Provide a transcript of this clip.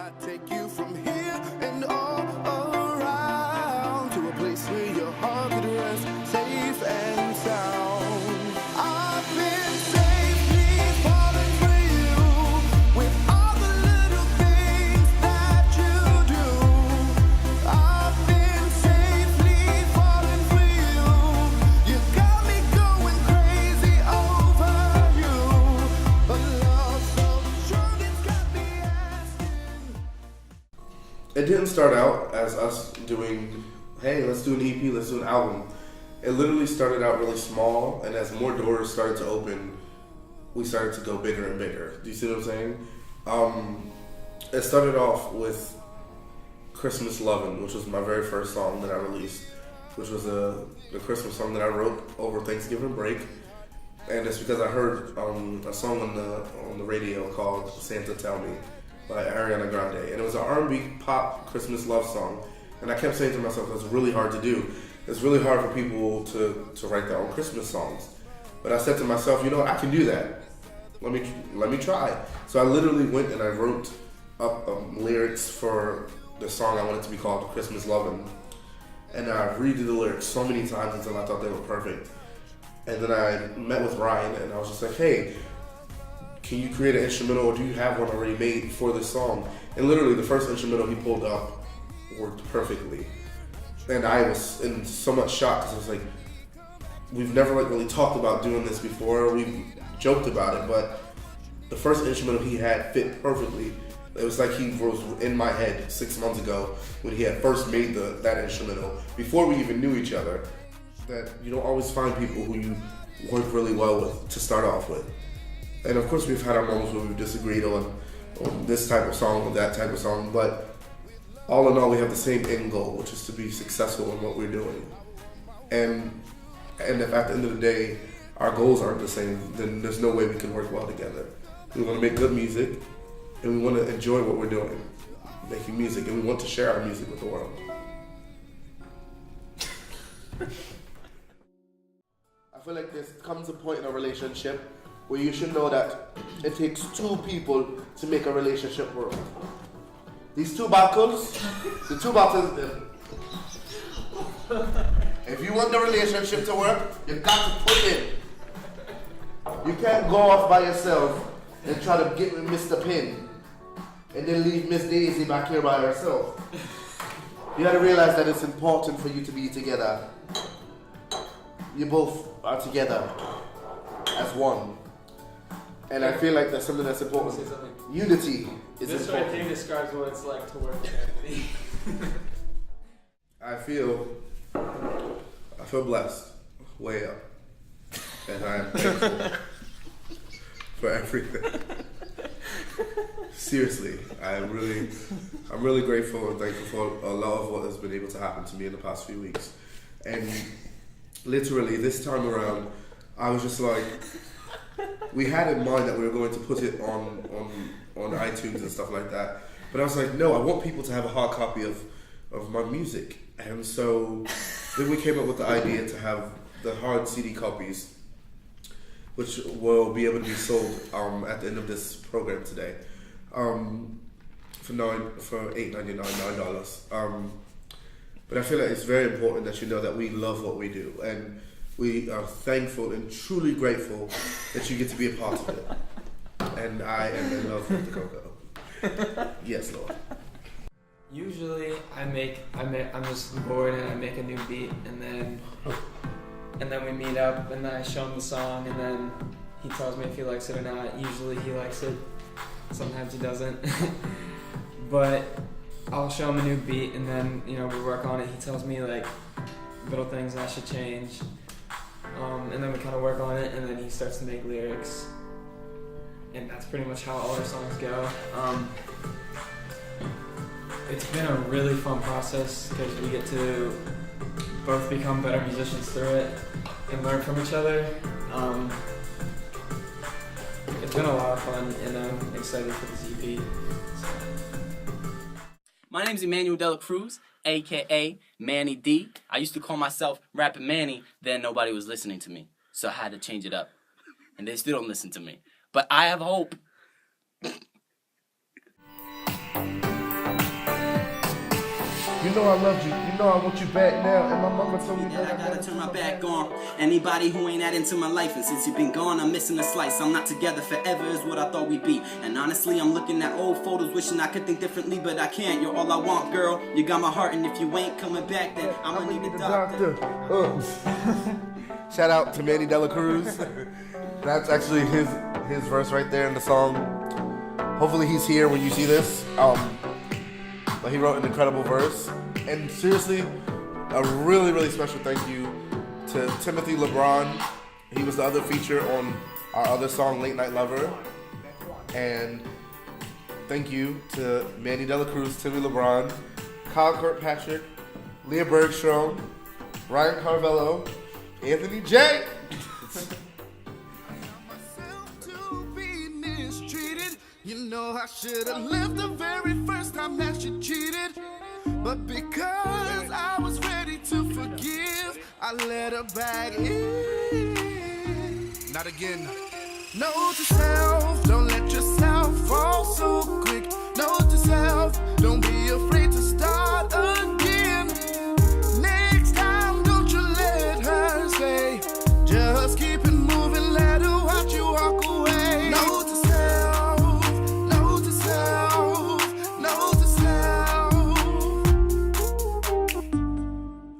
I take you from here and all around to a place where your heart could rest, safe and sound. I've been safely falling for you with all the little things that you do. I've been safely falling for you. You got me going crazy over you. A love so strong it's got me asking. It didn't start out as us doing, hey, let's do an EP, let's do an album. It literally started out really small, and as more doors started to open, we started to go bigger and bigger. Do you see what I'm saying? It started off with Christmas Lovin', which was my very first song that I released, which was a Christmas song that I wrote over Thanksgiving break. And it's because I heard a song on the radio called Santa Tell Me by Ariana Grande. And it was an R&B pop Christmas love song. And I kept saying to myself, that's really hard to do. It's really hard for people to write their own Christmas songs. But I said to myself, you know what, I can do that. Let me try. So I literally went and I wrote up lyrics for the song I wanted to be called Christmas Lovin'. And I redid the lyrics so many times until I thought they were perfect. And then I met with Ryan and I was just like, hey, can you create an instrumental or do you have one already made for this song? And literally the first instrumental he pulled up worked perfectly. And I was in so much shock because I was like, we've never really talked about doing this before. We've joked about it, but the first instrumental he had fit perfectly. It was like he was in my head 6 months ago when he had first made that instrumental, before we even knew each other. That you don't always find people who you work really well with to start off with. And of course we've had our moments where we've disagreed on this type of song or that type of song, but all in all we have the same end goal, which is to be successful in what we're doing. And if at the end of the day our goals aren't the same, then there's no way we can work well together. We want to make good music and we want to enjoy what we're doing, making music, and we want to share our music with the world. I feel like there comes a point in a relationship where you should know that it takes two people to make a relationship work. These two bottles, if you want the relationship to work, you've got to put in. You can't go off by yourself and try to get with Mr. Pin and then leave Miss Daisy back here by herself. You gotta realize that it's important for you to be together. You both are together as one. And I feel like that's something that's important. Unity is this important. This right thing describes what it's like to work with Anthony. I feel blessed, way up, and I am thankful for everything. Seriously, I'm really grateful and thankful for a lot of what has been able to happen to me in the past few weeks. And literally, this time around, I was just like, we had in mind that we were going to put it on iTunes and stuff like that. But I was like, no, I want people to have a hard copy of my music. And so then we came up with the idea to have the hard CD copies, which will be able to be sold at the end of this program today for $8.99, $9. But I feel like it's very important that you know that we love what we do, and we are thankful and truly grateful that you get to be a part of it. And I am in love with the Coco. Yes, Lord. Usually I'm just bored and I make a new beat and then we meet up and then I show him the song and then he tells me if he likes it or not. Usually he likes it, sometimes he doesn't. But I'll show him a new beat and then, we work on it. He tells me like little things I should change. And then we kind of work on it and then he starts to make lyrics. And that's pretty much how all our songs go. It's been a really fun process because we get to both become better musicians through it and learn from each other. It's been a lot of fun and I'm excited for this EP. My name is Emmanuel Dela Cruz, a.k.a. Manny D. I used to call myself Rappin' Manny, then nobody was listening to me. So I had to change it up. And they still don't listen to me. But I have hope. You know I loved you. You know I want you back now. And my mama told me that I gotta turn my back on anybody who ain't adding to my life. And since you've been gone, I'm missing a slice. I'm not together forever is what I thought we'd be. And honestly, I'm looking at old photos, wishing I could think differently, but I can't. You're all I want, girl. You got my heart, and if you ain't coming back, then I'ma need a doctor. Shout out to Manny Dela Cruz. That's actually his verse right there in the song. Hopefully he's here when you see this. But he wrote an incredible verse. And seriously, a really, really special thank you to Timothy LeBron. He was the other feature on our other song, Late Night Lover. And thank you to Manny Dela Cruz, Timmy LeBron, Kyle Kirkpatrick, Leah Bergstrom, Ryan Carvello, Anthony J. You know I should have left the very first time that you cheated. But because I was ready to forgive, I let her back in. Not again. Note to self, don't let yourself fall so